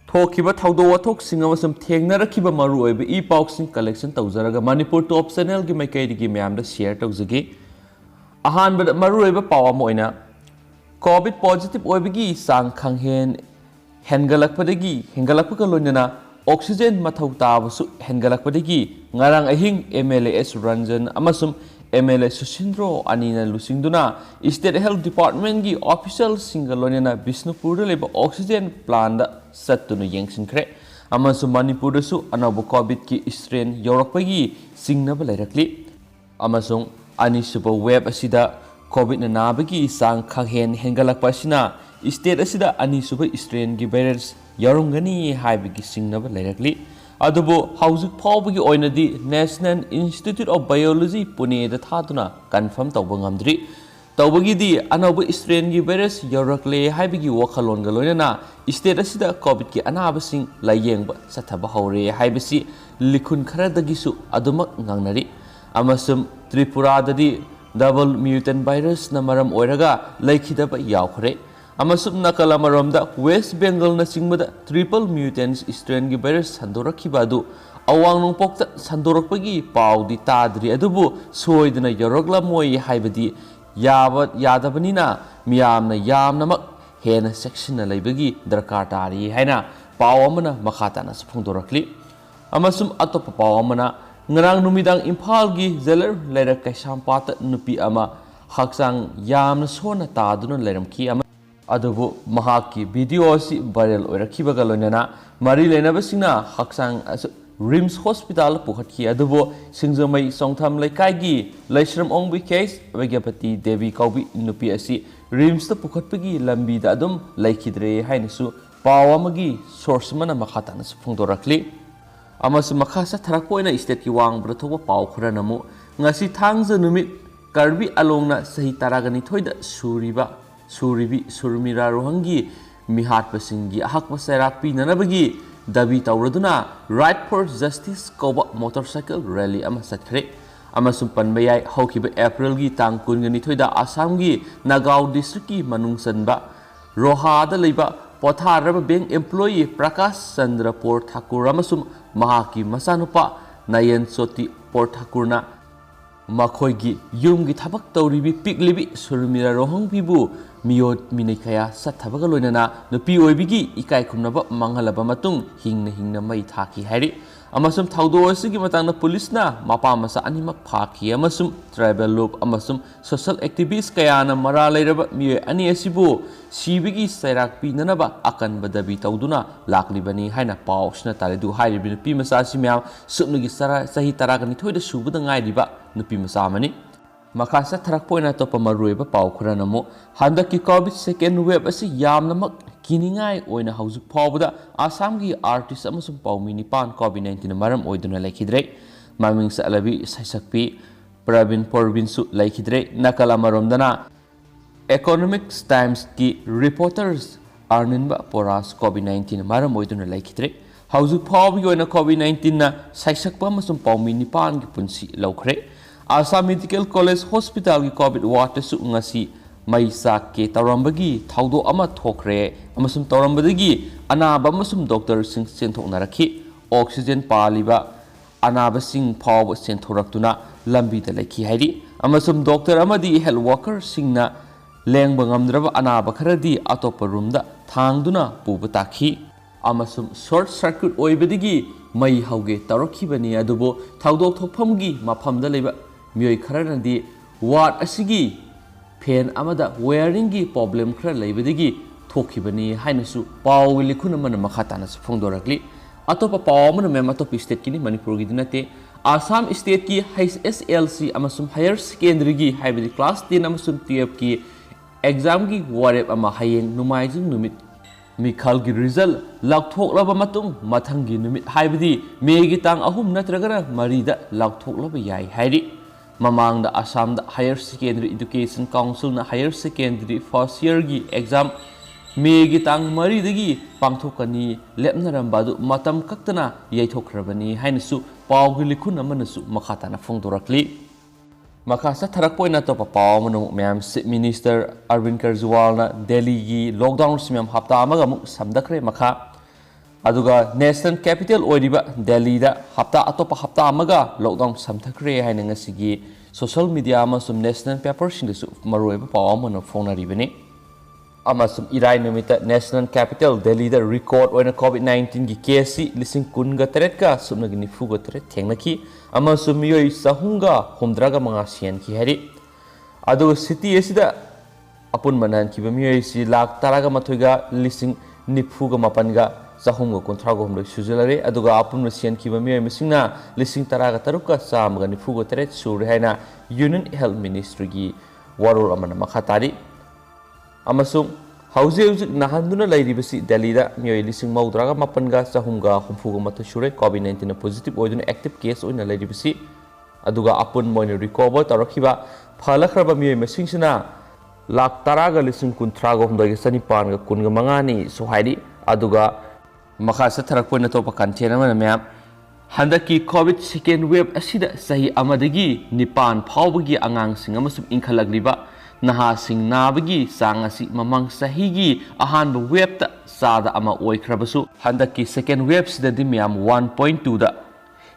थोखिबा थौदोक वाथोकसिंग अमसुम थेंगनरखिबा मरुओइबा ई पाउक्सिंग collection तौजरगा Manipur top channel की माइकैदगी म्यामदा share तौजगी अहानबदा मरुओइबा पाव अमा ओइना Covid positive ओइबगी सांग खंगहेन हेंगलकपदगी लोइनना oxygen मथौ ताबसु हेंगलकपदगी ngarang ahing MLAS Ranjan amasum MLA Susindro anina lusingduna State Health Department gi official singalonena Bisnupur leba oxygen plant da sattunu yengsinkre amasum Manipur su anabu COVID ki strain yorakpagi singnaba lairakli amasung anisuba web asida COVID na nabagi sang khanghen hengalakpa sina state asida anisuba strain gi virus yarungani haibagi singnaba lairakli अदुबो हाउजिक फाउबगी ओइनदी National Institute of Biology Pune दा थादुना confirm तौब ngamdri तौबगीदी अनौब strain गी वायरस यौरकले हाइबगी वखलोन ग लोइना स्टेट असिदा कोविड की अनाबसिंग लायेंग सथब हौरे हाइबसी लिखुन खरदगिसु अदुमक ngangnari amasum त्रिपुरा ददी डबल म्यूटेंट वायरस न मरम ओइरगा लैखिदब यावखरे अमसुम नकल अमरमदा वेस्ट बेंगल न सिंगबदा ट्रिपल म्यूटेंट्स स्ट्रेन की वायरस संदोरखिबा अदु अवांग नोंपोक्ता संदोरकपगी पाउदी ताद्रि अदुबु सोइदना यरगला मोय हाइबदी यादबनिना मियामना यामनमक हेना सेक्शन लैबगी दरकार तारि हैना पाव अमना मखाताना सफुंदोरखली अमसुम अतोप पाव अमना ngarang numidang imphal gi zeller leira kaisampata nupi ama haksang yamna sona taduna leiramki ama अदुबु महाकी वीडियो से वायरल ओरखिबगा लोइनना मरी लेनबसिना हक्सांग रिम्स हॉस्पिटल पुखटकी अदुबु सिंगजमै सोंगथम लैकाइगी लैश्रम ओंगबी केस वैज्ञापति देवी कौबी नुपी असि रिम्स त पुखटपगी लंबी दा अदुम लैखिद्रे हाइनसु पाव अमगी सोर्स मना मखाताना फुंगदोरखली अमसु मखासा थरकोइना स्टेट की वांग ब्रथोबा पाव खरनमु ngasi thangja numit karbi alongna sahi taragani thoida सूरीबी सुरमीरा रोहंगी मिहाट पसिंगी अहक मसैराक पीननबगी दबी तौरदुना राइट फॉर जस्टिस कौबा मोटरसाइकिल रैली अमा सत्खरे अमसुम पनबयाय हौखिबा अप्रैल गी तांग कुनगनी थोइदा आसाम गी नागाव डिस्ट्रिक्ट की मनुंग सनबा रोहादा लेबा पोथारब बैंक एम्प्लॉई प्रकाश चंद्र पोर ठाकुर अमसुम महाकी मसानुपा नयन सोती पोर ठाकुरना मखोइगी युमगी थबक तौरिबी पिकलिबी सुरमीरा रोहंगबीबु मियोट मिनेखया सथबगा लोइनना नुपी ओइबिगी इकाय खुमनबा मंगलबा मतुंग हिंगना मई थाकी हाइरि अमसुम थौदो असिगी मतंगना पुलिसना मपा मसा अनिमक फाकी अमसुम ट्राइबल लूप अमसुम सोशल एक्टिविस्ट कयाना मरा लेरबा मियो अनि असिबु सीबिगी सैराक पीननबा अकनबा दबी तौदुना लाक्लिबनी हाइना पाउसना तारेदु हाइरिबि नुपी मसा सिम्याम सुपनुगी सही तरागनि थोइदा सुबुदा ngairiba नुपी मसा मनी मखासा थरकपोइना तोप मरुइबा पाउ खरनमु हंदकी कोविड सेकेंड वेव असि यामनमक किनिंगाई ओइना हौजु फावबदा आसाम की आर्टिस्ट अमसुम पाउमी निपान कोविड 19 मरम ओइदुना लैखिद्रे मामिंग सलबी सैसकपी प्रवीण पोरबिनसु लैखिद्रे नकल अमरमदना इकोनॉमिक्स टाइम्स की रिपोर्टर्स अर्निनबा पोरास कोविड 19 मरम ओइदुना लैखिद्रे हौजु फावबी ओइना कोविड 19 ना सैसकपा अमसुम पाउमी निपान की पुंसी लौखरे आसाम मेडिकल कॉलेज हॉस्पिटल की Covid ward ngasi mai sak ke tawrambagi thaudo ama thokre amasum tawrambadagi anaba amasum doctor sing senthoknarakhi oxygen paliba anaba sing phaw senthoraktuna lambi da lekhi hairi amasum doctor amadi health worker singna lengba ngamdraba anaba kharadi atopa room da thangduna puba takhi amasum short circuit oibadigi mai hauge tawrakhibani adubo thaudo thokphamgi maphamda leba मियोई खरनदी ward असिगी fan अमदा wiring की problem खर लेबदगी थोखिबनी हाइनसु पाव लिखुन मन मखाताना फोंदोरकली अतोप पाव मन ma'am अतोप state की मणिपुर की दिनते आसाम स्टेट की HSLC अमसुम हायर सेकेंडरी की हाइबदी क्लास 10 अमसुम 12 की एग्जाम की वारेप अमा हायेंग नुमाइजिंग नुमित मिखल की रिजल्ट लाउथोकलब मतुंग मथंगी नुमित हाइबदी मेगी तांग अहुम नत्रगरा मरीदा लाउथोकलब याई हाइरी ममांग दा आसाम दा हायर सेकेंडरी एजुकेशन काउंसिल ना हायर सेकेंडरी फर्स्ट ईयर की एग्जाम मेगी तांग मरी दगी पांगथोकनी लेपनरंबादु मतम कक्तना यैथोखरबनी हाइनसु पावगी लिखुन अमनसु मखाताना फोंदोरकली मखासा थरकपोइना तो पाव मनु मैम चीफ मिनिस्टर अरविंद केजरीवाल ना दिल्ली की लॉकडाउन सिमम हफ्ता अमगा मुक समदखरे मखा अदुगा नेशनल कैपिटल ओइरिबा दिल्ली दा हप्ता अतोप हप्ता अमगा लॉकडाउन समथक्रे हाइना ngasi सोशल मीडिया अमसुम नेशनल पेपर सिंदसु मरोइबा पाव अमन फोंनारिबने अमसुम इराय नुमिता नेशनल कैपिटल दिल्ली दा रिकॉर्ड ओइना कोविड-19 की केस सी लिसिंग कुनगा तरेट का सुमनगी निफुगा तरेट थेंगनकी अमसुम योई सहुंगा हुमद्रागा मंगा सियन की हरि अदुगा सिटी एसिदा अपुन मनन की बमियोई सी lakh तरागा मथुगा लिसिंग निफुगा मपनगा Sahumga kontrago humlo suzalare aduga apun masian kiba miyoy masingna lising taraga taruka samga nifugo teret suri haina Union Health Ministry gi warol amana makhatari amasung hauze nahanduna lairibasi Delhi da miyoy lising maudraga mapanga sahumga humfugo matu sure COVID-19 na positive oiduna active case oina lairibasi aduga apun moina recover tarakhiba phalakraba miyoy masingsina lakh taraga lising kontrago humlo gi sanipan ga kunga mangani sohairi aduga Makasa tarak po na to pakantiyan naman mayam handa ki COVID second wave asida sahi amadagi nipan phawbagi angang sing amasum inkalagliba nahasing nabagi sangasi mamang sahigi ahan ba wave ta sada ama oikrabasu handa ki second wave sida di mayam 1.2 da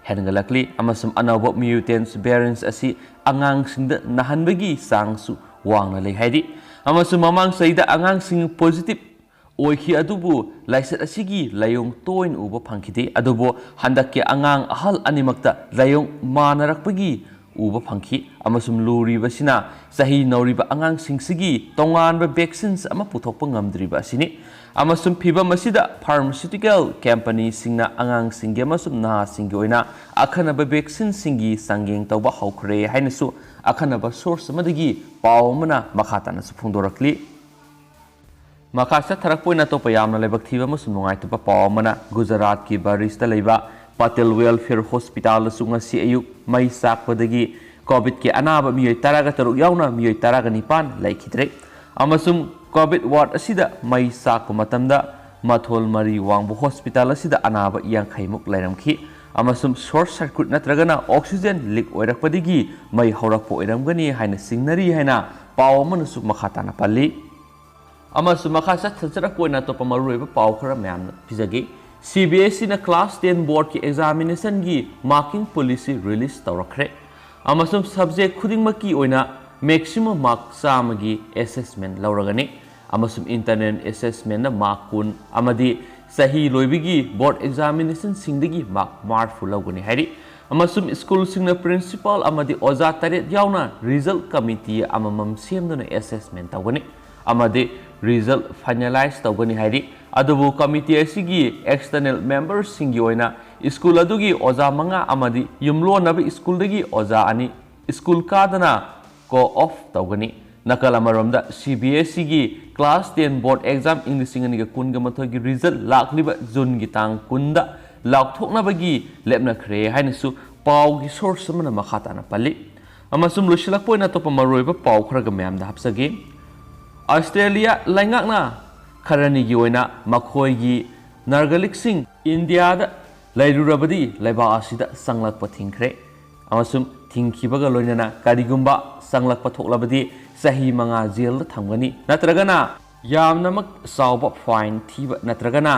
hengalakli amasum anawba mutants variants asi angang sing da nahanbagi sangsu wangna lei haidi amasum mamang sahida angang sing positive Oiki adubu laiset asigi layong toin uba pangkiti adubu handakki angang ahal animakta layong manarakpagi uba pangki amasum luriba sina sahi nauriba angang singsigi tonganba vaccines ama puthokpa ngamdriba sini amasum phiba masida pharmaceutical company singna angang singi amasum na singi oina akhanaba vaccine singi sanggeng tawba hawkhre hainasu akhanaba source amadagi pawmana makhatana su phungdorakli Makasa tarakpoy na to payamna lebak thiba masum nungai tu pa pawmana Gujarat ki barista leiba Patel Welfare Hospital sunga si ayuk mai sakpadagi COVID ki anaba miyoy taraga taruk yauna miyoy taraga nipan laikhitre amasum COVID ward asida mai sakpa matamda Mathol Mari Wangbu Hospital asida anaba yangkhaimuk lairamkhi amasum short circuit natragana oxygen leak oirakpadagi mai haurakpo oiramgani haina singnari haina pawmana su makhatana palli Amasum makasa tsarak poina to pamaruiba pawkhara myam pizagi CBSE na class 10 board ki examination gi marking policy release tawrakhre amasum subject khudingmaki oina maximum mark samagi assessment lawragani amasum internal assessment na mark kun amadi sahi loibigi board examination singdagi mark fulawgani hari amasum school singna principal amadi oza taret yauna result committee amamam semduna assessment tawgani amadi result finalize tawgani hairi adubu committee asigi external members singi oina school adugi oza manga amadi yumlo nabi school dagi oza ani school kadana co off tawgani nakala maromda CBSE gi class 10 board exam english ingani ga kunga mathogi result lakliba june gi tang kunda lakthokna bagi lepna khre hainasu paw gi source mana makhata na pali amasum losilak poina to pamaroiba paw khraga mayam da hapsagi Australia laingakna kharani gi oina makhoi gi nargalik sing India da lairurabadi laiba asida sanglak pathingkhre amasum thingkhibaga loinana karigumba sanglak pathoklabadi sahi manga jail da thamgani natragana yamnamak sawba fine thiba natragana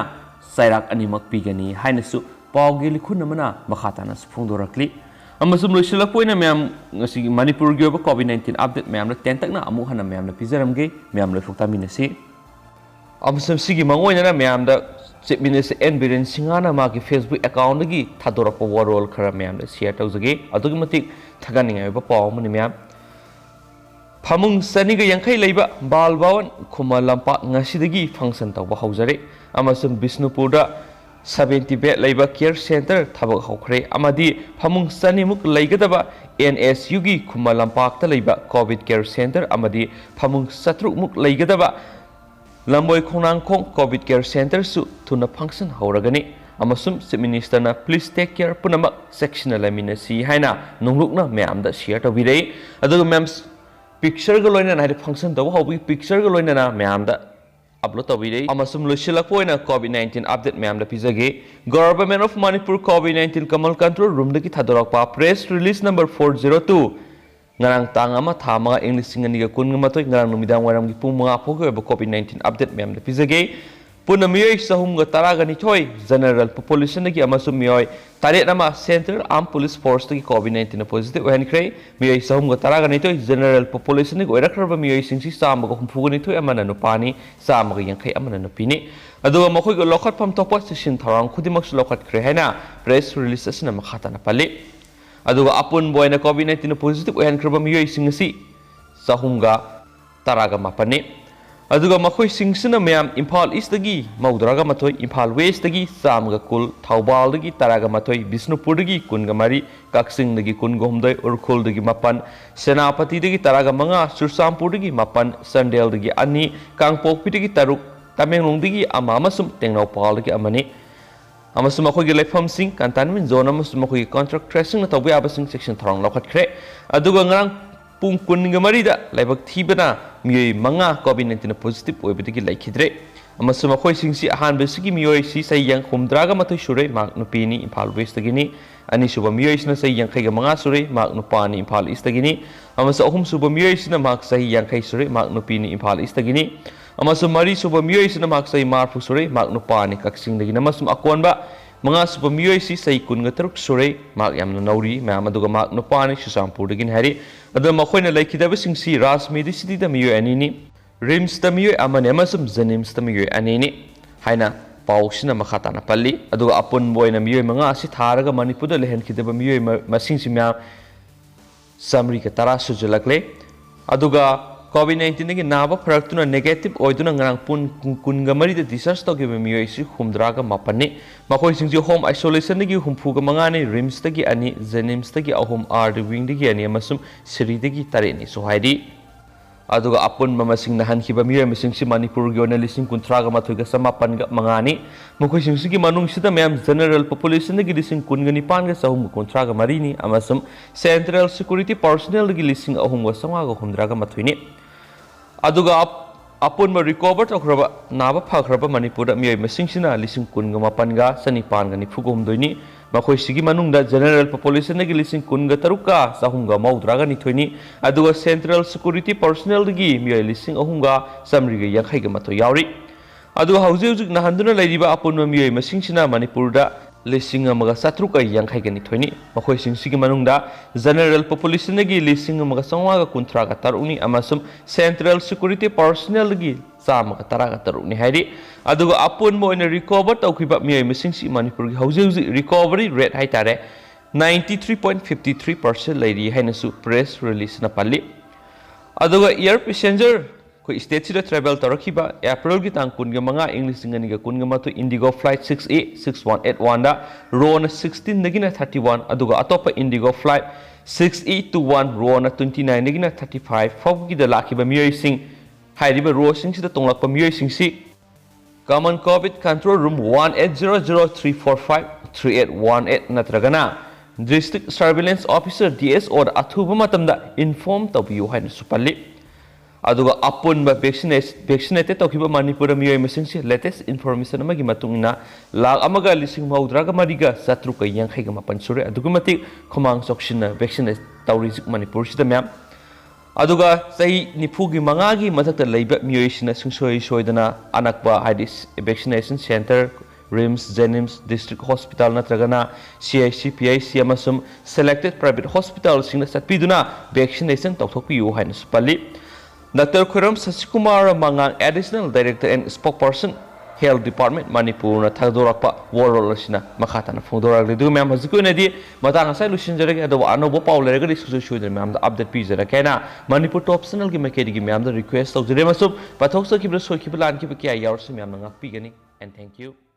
sairak animak pigani hainasu pawgi likhunamana makhatana sphungdorakli amasum loisilak poina myam ngasi Manipur gi oba COVID-19 update myam na tentakna amu hana myam na pijaramge myam loi phokta minasi amasum sigi mangoina na myam da chief minister N Biren Singana ma ki Facebook account gi thadorakpa warol khara myam da share tawjage adugi matik thaganinga ba pawmani myam phamung saniga yankhai leiba balbawan khuma lampa ngasidagi function tawba haujare amasum Bisnupur da 70 bed labor care center thabak hawkhre amadi phamung sanimuk leigadaba NSU gi khuma lampak ta leiba COVID care center amadi phamung satruk muk leigadaba lamboi khonang khong COVID care center su thuna function hauragani amasum chief minister na please take care punama section lamina si haina nunglukna myam da share tawirei aduga ma'am picture ga loina na function taw hawbi picture ga loina na myam da upload tawirei amasum losilak poina COVID-19 update myam da pizage Government of Manipur COVID-19 Kamal Control Room daki thadorakpa press release number 402 ngarang tangama thama English singani ga kun matoi ngarang numidang waram gi pung mga phoge ba COVID-19 update myam da pizage पुनः मियोई सहूंगा तरागनी थोई general population की अमसुम मियोई तारेट अमा central arm police force की कोविड-19 positive ओहनख्रे मियोई सहूंगा तरागनी थोई general population की ओरखरबा मियोई सिंगसी सामगा हुंफुगनी थोई अमना नुपानी सामगा यंखै अमना नुपिनी अदुगा मखोइगो लखटफम थोपा सिसिन थरांग खुदिमक्स लखटख्रे हैना प्रेस रिलीज असना मखाताना पल्ली अदुगा अपुन बोयना कोविड-19 पॉजिटिव ओहनख्रबा मियोई सिंगसी सहूंगा तरागा मापने अदुगा मखोई सिंगसना मैम इम्फाल ईस्ट दगी मौद्रागा मथोई इम्फाल वेस्ट दगी सामगा कुल थौबाल दगी तरागा मथोई बिष्णुपुर दगी कुनगा मरी कक्सिंग दगी कुनगा हुमदई उरखुल दगी मपन सेनापति दगी तरागा मंगा सुरसामपुर दगी मपन संडेल दगी अनि कांगपोकपी दगी तरुक तमेंगलोंग दगी अमा अमसुम तेंगनौपाल दगी अमनी अमसुम मखोई लेफम सिंग कंटेनमेंट जोन अमसुम मखोई कॉन्ट्रैक्ट ट्रेसिंग न तौबे आबसिंग सेक्शन थरंग लौखटख्रे अदुगा ngarang पुंग कुनगा मरीदा लाइबक थीबना मियोई मंगा कोविड-19 पॉजिटिव ओइबदगी लाइखिद्रे अमसुम मखोई सिंगसी अहानबसिगी मियोई सि सैयंग हुमद्रागा मथोई सुरे माक नुपीनी इम्फाल वेस्ट दगिनी अनिसुब मियोई सिना सैयंग खैगा मंगा सुरे माक नुपानी इम्फाल ईस्ट दगिनी अमसु अहुम सुब मियोई सिना माक सैयंग खै सुरे माक नुपीनी इम्फाल ईस्ट दगिनी अमसु मरी सुब मियोई सिना माक सै मारफु सुरे माक नुपानी कक्सिंग दगिनी अमसुम अकोनबा मंगा सुब मियोई सि सै कुनगा तरुक सुरे माक यामना नौरी मैम अदुगा माक नुपानी सुसामपुर दगिनी हरि अदुगा मखोइना लाइखिदबा सिंगसी राजमेडी सिटी दा मियोई अनिनी रिम्स दा मियोई अमने अमसुम जेनिम्स दा मियोई अनिनी हाइना पाउसिना मखाताना पल्ली अदुगा अपुन बोयना मियोई मंगा असि थारगा मणिपुर दा लेहनखिदबा मियोई मसिंगसि म्याम समरी के तरा सुजलकले अदुगा कोविड-19 की नाबा फरक्तुना नेगेटिव ओइदुना ngarang पुन कुनगा मरी दा डिस्चार्ज तौगिबा मियोई सि हुमद्रागा मापन्ने मखोइ सिंगसि होम आइसोलेशन दगी हुमफुगा मंगाने रिम्स दगी अनि जेनिम्स दगी अहुम आर विंग दगी अनि अमसुम सिरी दगी तरेनी सोहाइदी अदुगा अपुन ममसिंग नहनखिबा मियोई मसिंगसि मणिपुर गी ओना लिसिंग कुंथ्रागा मथुगा समापनगा मंगानी मखोइ सिंगसि की मनुंगसिदा मैम जनरल पॉपुलेशन दगी लिसिंग कुनगा निपानगा सहूम कुंथ्रागा मरीनी अमसुम सेंट्रल सिक्योरिटी पर्सनल दगी लिसिंग अहुमगा संगागा हुमद्रागा मथुइनी अदुगा अपुन रिकवर तौख्रबा नाबा फख्रबा मणिपुर मियोई मसिंगसिना लिसिंग कुनगा मापनगा सनिपानगा निफुगा हुमदोइनी मखोइ सिगी मनुंगदा जनरल पॉपुलेशन दगी लिसिंग कुनगा तरुका सहूंगा मौद्रागा निथोइनी अदुगा सेंट्रल सिक्योरिटी पर्सनल दगी मियोई लिसिंग अहुंगा समरिगा यंखैगा मथो यावरी अदुगा हौजे हुजुक नहंदुना लैरिबा अपुन मियोई मसिंगसिना मणिपुरदा लिसिंग अमगा सत्रुका यंखैगा निथोइनी मखोइ सिंगसिगी मनुंगदा जनरल पॉपुलेशन दगी लिसिंग अमगा संवागा कुंथ्रागा तरुनी अमसुम सेंट्रल सिक्योरिटी पर्सनल दगी चामगा तरागा तरुनी हाइरी अदुगा अपुन मोइना रिकवर तौखिबा मियोई मसिंगसि मणिपुर गी हौजे हुजि रिकवरी रेट हाइतारे 93.53% लैरी हाइनसु प्रेस रिलीज न पल्ली अदुगा एयर पैसेंजर कोई स्टेट से ट्रेवल तौरखिबा अप्रैल की तांग कुनगा मंगा इंग्लिश सिंगनिगा कुनगा मथु इंडिगो फ्लाइट 6A6181 दा रोन 16 दगिना 31 अदुगा अतोप इंडिगो फ्लाइट 6E21 रोन 29 दगिना 35 फौगी दा लाखिबा मियोई सिंग हाइरिबा रो सिंग सिदा तोंगलाकपा मियोई सिंग सि कॉमन कोविड कंट्रोल रूम 1800345318 नत्रगना डिस्ट्रिक्ट सर्वेलेंस ऑफिसर DSO अथुबा मतमदा इन्फॉर्म तबियो हाइना सुपल्ली अदुगा अपुनबा वैक्सीनेटेड तौखिबा मणिपुर मियोई मसिंगसि लेटेस्ट इन्फॉर्मेशन अमगी मतुंगना लाख अमगा लिसिंग मौद्रागा मरिगा सत्रुका यंखैगा मपन सुरे अदुगा मति खमांग सोक्सिना वैक्सीनेट तौरिजिक मणिपुर सिदा मैम अदुगा सही निफुगी मंगागी मथक्ता लैबा मियोइसिना सिंगसोई सोइदना अनकबा हाइदिस vaccination centre RIMS JNIMS district hospital नत्रगना CIC PIC अमसुम सेलेक्टेड प्राइवेट हॉस्पिटल सिंगना सत्पिदुना वैक्सीनेशन तौथोकपियो हाइना सुपल्ली doctor Khuram Shashikumar Mangang additional director and spokesperson health department Manipur थादोरक्पा वोरोल असिना मखाताना फोंदोरगले दु मैम हजिकुनेदी मता ngасai लुसिनजरगे अदो अनोबो पाउ लेरगदि सुसु सुदर मैम दा अपडेट पिजरकेना मणिपुर टॉप चैनल की मेकेडी की मैम दा रिक्वेस्ट तौजरे मसुब पथोक सकिब्र सोकिब लान की किया यावरस ma'am ngak pigani and thank you